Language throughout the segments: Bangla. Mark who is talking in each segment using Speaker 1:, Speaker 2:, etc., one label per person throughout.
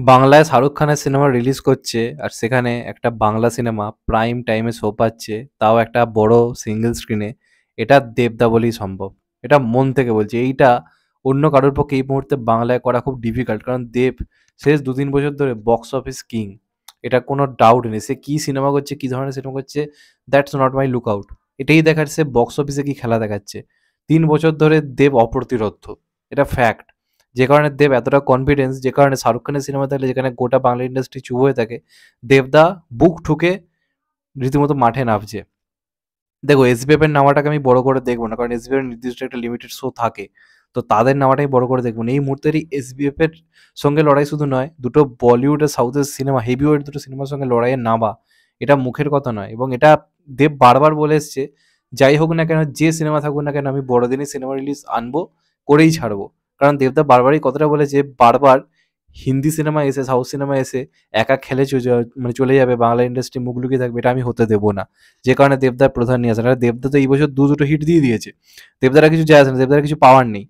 Speaker 1: বাংলায় শাহরুখ খানের সিনেমা রিলিজ করছে আর সেখানে একটা বাংলা সিনেমা প্রাইম টাইমে শো পাচ্ছে, তাও একটা বড় সিঙ্গেল স্ক্রিনে। এটা দেবদা বলেই সম্ভব। এটা মন থেকে বলছি। এইটা অন্য কারোর পক্ষে এই মুহূর্তে বাংলায় করা খুব ডিফিকাল্ট, কারণ দেব শেষ 2-3 বছর ধরে বক্স অফিস কিং। এটা কোনো ডাউট নেই। সে কী সিনেমা করছে, কী ধরনের সিনেমা করছে, that's not my look out. এটাই দেখার সে বক্স অফিসে কি খেলা দেখাচ্ছে। 3 বছর ধরে দেব অপ্রতিরোধ্য, এটা ফ্যাক্ট। যে কারণে দেব এতটা কনফিডেন্স, যে কারণে শাহরুখ খানের সিনেমা থাকলে যেখানে গোটা বাংলা ইন্ডাস্ট্রি চুপ হয়ে থাকে, দেবদা বুক ঠুকে রীতিমতো মাঠে নামছে। দেখো, এসবিএফ এর নামাটাকে আমি বড় করে দেখবো না, কারণ এসবিএফ এর নির্দিষ্ট একটা লিমিটেড শো থাকে। তো তাদের নামাটাই বড় করে দেখবো না। এই মুহূর্তেরই এসবিএফ এর সঙ্গে লড়াই শুধু নয়, দুটো বলিউড আর সাউথের সিনেমা, হেভিওয়েট দুটো সিনেমার সঙ্গে লড়াইয়ের নামা, এটা মুখের কথা নয়। এবং এটা দেব বারবার বলে এসছে, যাই হোক না কেন, যে সিনেমা থাকুক না কেন, আমি বড়দিনে সিনেমা রিলিজ আনবো, করেই ছাড়বো। কারণ দেবদা বারবারই কথাটা বলেছে, বারবার হিন্দি সিনেমা এসে, সাউথ সিনেমা এসে একা খেলে মানে চলে যাবে, বাংলা ইন্ডাস্ট্রি মুখ লুকিয়ে থাকবে, এটা আমি হতে দেবো না। যে কারণে দেবদার প্রধান নিয়ে আসেন। আর দেবদা তো এই বছর দুটো হিট দিয়ে দিয়েছে। দেবদারা কিছু যায় আসে না, দেবদারা কিছু পাওয়ার নেই।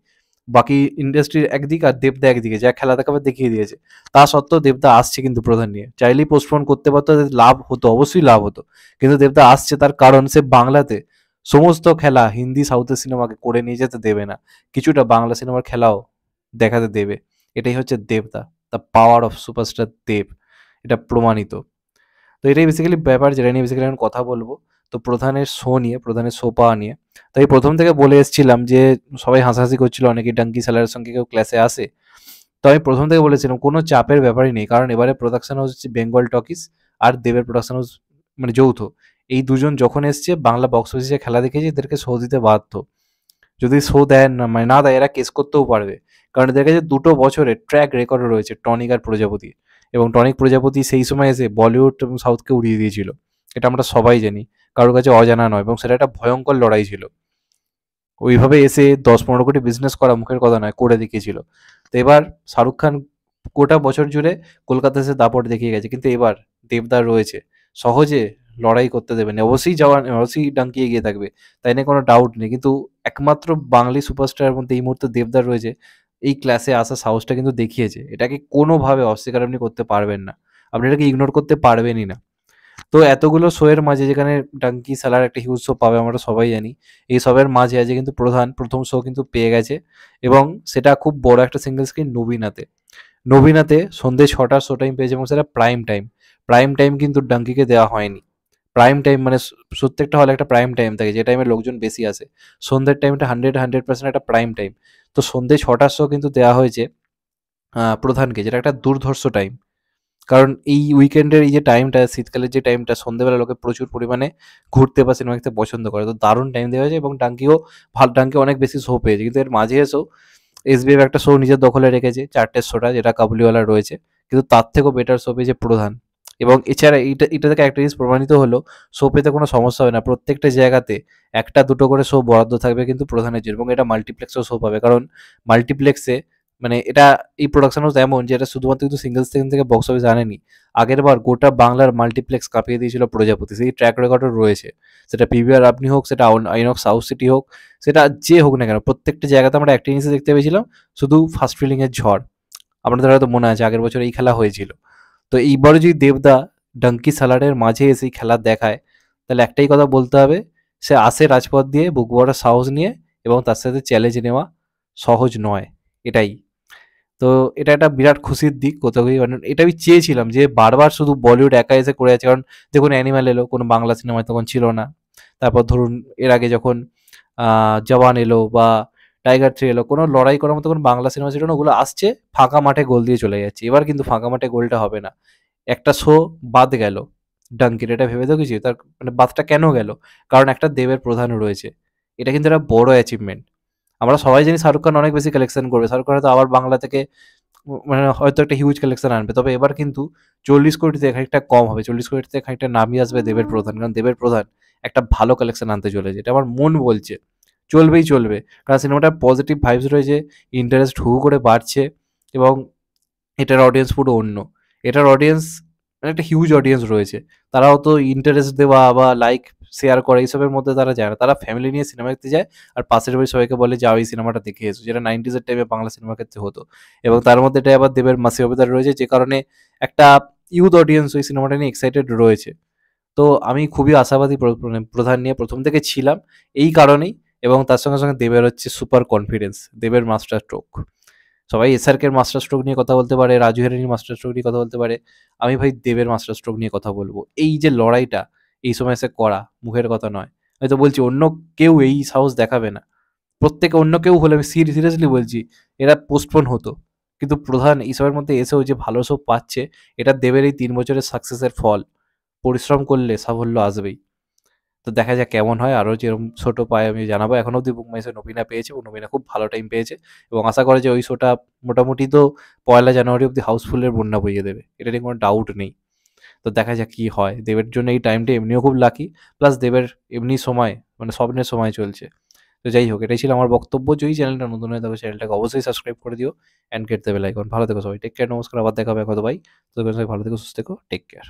Speaker 1: বাকি ইন্ডাস্ট্রির একদিকে আর দেবদা একদিকে, যা খেলা দেখাবার দেখিয়ে দিয়েছে। তা সত্ত্বেও দেবদা আসছে কিন্তু প্রধান নিয়ে। চাইলেই পোস্টপোন করতে পারতো, লাভ হতো, অবশ্যই লাভ হতো। কিন্তু দেবদা আসছে, তার কারণ সে বাংলাতে সমস্ত খেলা হিন্দি সাউথের সিনেমাকে করে নিয়ে যেতে দেবে না, কিছুটা বাংলা সিনেমার খেলাও দেখাতে দেবে। এটাই হচ্ছে দেবদা, দ্য পাওয়ার অফ সুপারস্টার দেব। এটা প্রমাণিত। তো এটাই বেসিক্যালি ব্যাপার, যেটা নিয়ে বেসিক্যালি আমি কথা বলবো। তো প্রধানের শো নিয়ে, প্রধানের শো পাওয়া নিয়ে। তাই প্রথম থেকে বলে এসেছিলাম যে সবাই হাসাহাসি করছিল, অনেকে ডাঙ্কি স্যালারের সঙ্গে কেউ ক্লাসে আসে। তো আমি প্রথম থেকে বলেছিলাম কোনো চাপের ব্যাপারই নেই, কারণ এবারে প্রোডাকশন হাউস হচ্ছে বেঙ্গল টকিজ আর দেবের প্রোডাকশন হাউস, মানে যৌথ। এই দুজন যখন এসছে বাংলা বক্স অফিসে খেলা দেখেছে, এদেরকে শো দিতে বাধ্য। যদি শো দেয় না, মানে না দেয়, এরা কেস করতেও পারবে। কারণ এদের কাছে 2 বছরের ট্র্যাক রেকর্ড রয়েছে টনিক আর প্রজাপতি। এবং টনিক প্রজাপতি সেই সময় এসে বলিউড এবং সাউথকে উড়িয়ে দিয়েছিল। এটা আমরা সবাই জানি, কারোর কাছে অজানা নয়, এবং সেটা একটা ভয়ঙ্কর লড়াই ছিল। ওইভাবে এসে 10-15 কোটি বিজনেস করা মুখের কথা নয়, করে দেখিয়েছিল। তো এবার শাহরুখ খান গোটা বছর জুড়ে কলকাতা এসে দাপট দেখিয়ে গেছে, কিন্তু এবার দেবদার রয়েছে, সহজে লড়াই করতে দেবে না। অবশ্যই অবশ্যই ডাঙ্কি এগিয়ে থাকবে, তাই নিয়ে কোনো ডাউট নেই। কিন্তু একমাত্র বাঙালি সুপারস্টারের মধ্যে এই মুহূর্তে দেবদার রয়েছে, এই ক্লাসে আসা সাহসটা কিন্তু দেখিয়েছে। এটাকে কোনোভাবে অস্বীকার আপনি করতে পারবেন না, আপনি এটাকে ইগনোর করতে পারবেনই না। তো এতগুলো শো এর মাঝে, যেখানে ডাঙ্কি সালার একটা হিউজ শো পাবে আমরা সবাই জানি, এই সবের মাঝে আছে কিন্তু প্রধান প্রথম শো কিন্তু পেয়ে গেছে। এবং সেটা খুব বড় একটা সিঙ্গেল স্ক্রিন নবীনাতে। নবীনাতে সন্ধ্যে 6টার শো টাইম পেয়েছে, এবং সেটা প্রাইম টাইম। প্রাইম টাইম কিন্তু ডাঙ্কিকে দেওয়া হয়নি। প্রাইম টাইম মানে প্রত্যেকটা হলে একটা প্রাইম টাইম থাকে, যে টাইমে লোকজন বেশি আসে। সন্ধ্যের টাইমটা 100% একটা প্রাইম টাইম। তো সন্ধ্যে 6টার শো কিন্তু দেওয়া হয়েছে প্রধানকে, যেটা একটা দুর্ধর্ষ টাইম। কারণ এই উইকেন্ডের এই যে টাইমটা, শীতকালের যে টাইমটা, সন্ধ্যেবেলা লোকে প্রচুর পরিমাণে ঘুরতে বা সিনেমা দেখতে পছন্দ করে। তো দারুণ টাইম দেওয়া হয়েছে, এবং ডাঙ্কিও ডাঙ্কি অনেক বেশি শো পেয়েছে। কিন্তু এর মাঝে এসেও এসবিএফ একটা শো নিজের দখলে রেখেছে, 4টের শোটা, যেটা কাবুলিওয়ালা রয়েছে। কিন্তু তার থেকেও বেটার শো পেয়েছে প্রধান। এবং এছাড়া এটা থেকে একটা জিনিস প্রমাণিত হলো, শো পেতে কোনো সমস্যা হবে না। প্রত্যেকটা জায়গাতে একটা দুটো করে শো বরাদ্দ থাকবে কিন্তু প্রধানের জন্য, এবং এটা মাল্টিপ্লেক্সেও শো পাবে। কারণ মাল্টিপ্লেক্সে, মানে এটা, এই প্রোডাকশন হাউস এমন যে এটা শুধুমাত্র কিন্তু সিঙ্গেল স্ক্রিন থেকে বক্স অফিস আনেনি। আগের বার গোটা বাংলার মাল্টিপ্লেক্স কাঁপিয়ে দিয়েছিল প্রজাপতি, সেই ট্র্যাক রেকর্ডও রয়েছে। সেটা পিভিআর আপনি হোক, সেটা আইনক্স সাউথ সিটি হোক, সেটা যে হোক না কেন, প্রত্যেকটা জায়গাতে আমরা একটা জিনিসই দেখতে পেয়েছিলাম, শুধু ফার্স্ট ফিলিংয়ের ঝড়। আপনাদের হয়তো মনে আছে আগের বছর এই খেলা হয়েছিল। তো এইবারও যদি দেবদা ডাঙ্কি সালারের মাঝে এসে এই খেলা দেখায়, তাহলে একটাই কথা বলতে হবে, সে আসে রাজপথ দিয়ে বুক ভরা সাহস নিয়ে, এবং তার সাথে চ্যালেঞ্জ নেওয়া সহজ নয়। এটাই। তো এটা একটা বিরাট খুশির দিক কোথাও গিয়ে, মানে এটা আমি চেয়েছিলাম যে বারবার শুধু বলিউড একা এসে করে যাচ্ছে। কারণ দেখুন, অ্যানিমাল এলো, কোনো বাংলা সিনেমায় তখন ছিল না। তারপর ধরুন এর আগে যখন জওয়ান এলো বা টাইগার 3 এলো, কোনো লড়াই করার মতো কোনো বাংলা সিনেমা ছিল না। ওগুলো আসছে, ফাঁকা মাঠে গোল দিয়ে চলে যাচ্ছে। এবার কিন্তু ফাঁকা মাঠে গোলটা হবে না। একটা শো বাদ গেল ডাঙ্কির, এটা ভেবে দেখেছি তার, মানে বাদটা কেন গেল? কারণ একটা দেবের প্রধান রয়েছে। এটা কিন্তু একটা বড় অ্যাচিভমেন্ট। আমরা সবাই জানি শাহরুখ খান অনেক বেশি কালেকশন করবে, শাহরুখ খান হয়তো আবার বাংলা থেকে মানে হয়তো একটা হিউজ কালেকশন আনবে। তবে এবার কিন্তু 40 কোটি থেকে খানিকটা কম হবে, 40 কোটি থেকে খানিকটা নামিয়ে আসবে দেবের প্রধান। কারণ দেবের প্রধান একটা ভালো কালেকশন আনতে চলেছে, এটা আমার মন বলছে। চলবেই চলবে, কারণ সিনেমাটার পজিটিভ ভাইবস রয়েছে, ইন্টারেস্ট হু করে বাড়ছে। এবং এটার অডিয়েন্স পুরো অন্য। এটার অডিয়েন্স, মানে একটা হিউজ অডিয়েন্স রয়েছে। তারাও তো ইন্টারেস্ট দেওয়া বা লাইক শেয়ার করে এইসবের মধ্যে তারা যায় না। তারা ফ্যামিলি নিয়ে সিনেমা দেখতে যায় আর পাশের বাড়ির সবাইকে বলে যাও এই সিনেমাটা দেখে এসো, যেটা 90s এর টাইমে বাংলা সিনেমার ক্ষেত্রে হতো। এবং তার মধ্যে এটাই আবার দেবের মাসি অবতার রয়েছে, যে কারণে একটা ইউথ অডিয়েন্স ওই সিনেমাটা নিয়ে এক্সাইটেড রয়েছে। তো আমি খুবই আশাবাদী মানে প্রধান নিয়ে প্রথম থেকে ছিলাম এই কারণেই। এবং তার সঙ্গে সঙ্গে দেবের হচ্ছে সুপার কনফিডেন্স, দেবের মাস্টার স্ট্রোক। সবাই এসআরকের মাস্টার স্ট্রোক নিয়ে কথা বলতে পারে, রাজু হেরানির মাস্টার স্ট্রোক নিয়ে কথা বলতে পারে, আমি ভাই দেবের মাস্টার স্ট্রোক নিয়ে কথা বলবো। এই যে লড়াইটা এই সময় এসে করা মুখের কথা নয়। আমি তো বলছি অন্য কেউ এই সাহস দেখাবে না। প্রত্যেকে অন্য কেউ হলে আমি সিরিয়াসলি বলছি এরা পোস্টপোন হতো। কিন্তু প্রধান এইসবের মধ্যে এসেও যে ভালো সব পাচ্ছে, এটা দেবের এই 3 বছরের সাকসেসের ফল। পরিশ্রম করলে সাফল্য আসবেই। তো দেখা যাক কেমন হয়। আরও যেরকম ছোট পায় আমি জানাবো। এখনো অব্দি বুক মাই শো নবীনা পেয়েছে এবং নবীনা খুব ভালো টাইম পেয়েছে এবং আশা করে যে ওই শোটা মোটামুটি তো 1লা জানুয়ারি অব্দি হাউসফুলের বন্যা বইয়ে দেবে, এটা নিয়ে কোনো ডাউট নেই। তো দেখা যাক কি হয়। দেবের জন্য এই টাইমটা এমনিও খুব লাকি, প্লাস দেবের এমনি সময় মানে স্বপ্নের সময় চলছে। তো যাই হোক, এটাই ছিল আমার বক্তব্য। যদি চ্যানেলটা নতুন হয়ে থাকে চ্যানেলটাকে অবশ্যই সাবস্ক্রাইব করে দিও and get the bell icon. ভালো থেকো সবাই, টেক কেয়ার, নমস্কার, আবার দেখা হবে হয়তো ভাই। তো সবাই ভালো থেকো, সুস্থ থেকো, টেক কেয়ার।